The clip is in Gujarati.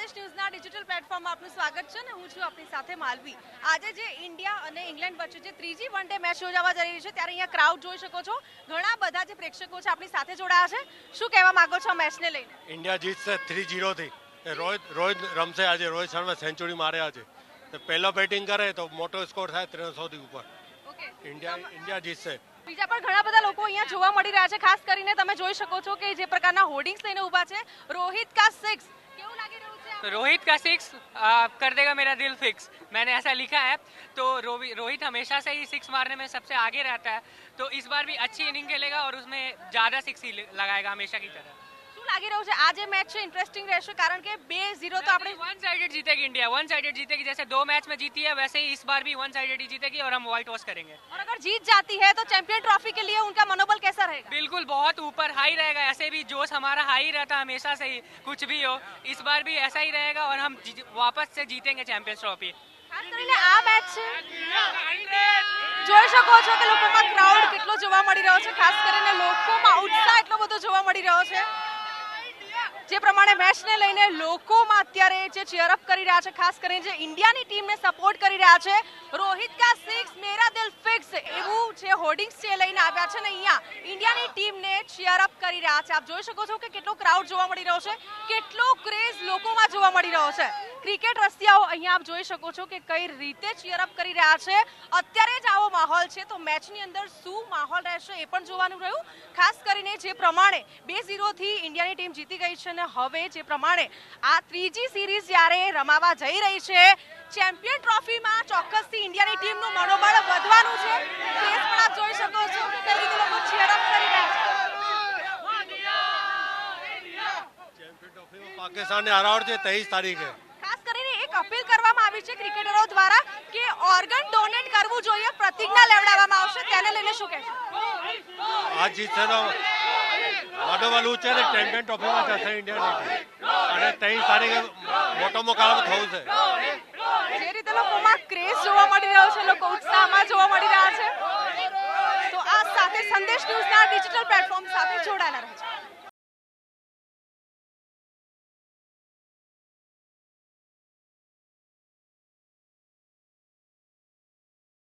સંદેશ ન્યૂઝના ડિજિટલ પ્લેટફોર્મમાં આપનું સ્વાગત છે અને હું છું આપની સાથે માલવી. આજે જે ઇન્ડિયા અને ઇંગ્લેન્ડ વચ્ચે જે ત્રીજી વન ડે મેચ યોજાવા જઈ રહી છે ત્યારે અહીંયા ક્રાઉડ જોઈ શકો છો. ઘણા બધા જે પ્રેક્ષકો છે આપણી સાથે જોડાયા છે. શું કહેવા માંગો છો મેચને લઈને? ઇન્ડિયા જીતશે 3-0 થી. રોહિત રમશે આજે. રોહિત શર્મા સેન્ચુરી માર્યા છે. તો પહેલો બેટિંગ કરે તો મોટો સ્કોર થાય 300 થી ઉપર. ઇન્ડિયા જીતશે. બીજા પણ ઘણા બધા લોકો અહીંયા જોવા મળી રહ્યા છે. ખાસ કરીને તમે જોઈ શકો છો કે જે પ્રકારના હોર્ડિંગ્સ લઈને ઊભા છે. રોહિત કા 6 કેવું લાગી રહ્યું છે? रोहित का 6 कर देगा मेरा दिल फिक्स. मैंने ऐसा लिखा है. तो रोहित हमेशा से ही 6 मारने में सबसे आगे रहता है. तो इस बार भी अच्छी इनिंग खेलेगा और उसमें ज़्यादा 6 ही लगाएगा हमेशा की तरह. શું લાગી રહ્યું છે? આ જે મેચ છે ઇન્ટરેસ્ટિંગ રહેશે કારણ કે 2-0 तो આપણે वन साइडेड जीतेगी इंडिया. वन साइडेड जीतेगी. जैसे 2 मैच में जीती है वैसे ही इस बार भी वन साइडेड ही जीतेगी और हम व्हाइट वॉश करेंगे. और अगर जीत जाती है तो चैंपियन ट्रॉफी के लिए उनका मनोबल कैसा रहेगा? बिल्कुल बहुत ऊपर हाई रहेगा. ऐसे भी जोश हमारा हाई रहता है हमेशा से ही. कुछ भी हो इस बार भी ऐसा ही रहेगा और हम वापस से जीतेंगे चैंपियंस ट्रॉफी. ખાસ કરીને આ મેચ છે જોઈ શકો છો કે લોકોમાં ક્રાઉડ કેટલો જોવા મળી રહ્યો છે. ખાસ કરીને લોકોમાં ઉત્સાહ એટલો બધો જોવા મળી રહ્યો છે. જે પ્રમાણે મેચને લઈને લોકોમાં અત્યારે જે ચીયરઅપ કરી રહ્યા છે, ખાસ કરીને જે ઇન્ડિયાની ટીમને સપોર્ટ કરી રહ્યા છે, રોહિત કા 6 મેરા દિલ ફિક્સ એવું જે હોર્ડિંગ્સ છે લઈને આવ્યા છે ને અહીંયા ઇન્ડિયાની ટીમને ચીયરઅપ કરી રહ્યા છે. આપ જોઈ શકો છો કે કેટલો ક્રાઉડ જોવા મળી રહ્યો છે, કેટલો ક્રેઝ લોકોમાં જોવા મળી રહ્યો છે. ક્રિકેટ રસિયાઓ અહીંયા આપ જોઈ શકો છો કે કઈ રીતે ચીયરઅપ કરી રહ્યા છે. અત્યારે જ આવો માહોલ છે તો મેચની અંદર શું માહોલ રહેશે એ પણ જોવાનું રહ્યું. ખાસ કરીને જે પ્રમાણે 2-0 થી ઇન્ડિયાની ટીમ જીતી ગઈ છે ને હવે જે પ્રમાણે આ ત્રીજી સિરીઝ જ્યારે રમાવા જઈ રહી છે ચેમ્પિયન ટ્રોફીમાં ચોક્કસથી ઇન્ડિયાની ટીમનું મનોબળ વધવાનું છે. ક્રેઝ પણ આપ જોઈ શકો છો કે કઈ રીતે લોકો ચીયરઅપ કરી રહ્યા છે. ચેમ્પિયન ટ્રોફીમાં પાકિસ્તાનને હરાવડ છે 23 તારીખે. ખાસ કરીને એક અપીલ કરવામાં આવી છે ક્રિકેટરો દ્વારા કે ઓર્ગન ડોનેટ કરવું જોઈએ, પ્રતિજ્ઞા લેવડાવવામાં આવશે. તેને લઈને શું કહેશો? આ જીતશે તો મનોબળ ઊંચે ને ચેમ્પિયન ટ્રોફીમાં જશે ઇન્ડિયાની ટીમ અને 23 તારીખે મોટો મુકાબલો થવું છે. જે રીતે લોકોમાં ક્રેઝ જોવા મળી રહ્યો છે, લોકો ઉત્સાહમાં જોવા મળી રહ્યા છે, તો આ સાથે સંદેશ ન્યૂઝના ડિજિટલ પ્લેટફોર્મ સાથે જોડાયેલા રહે છે.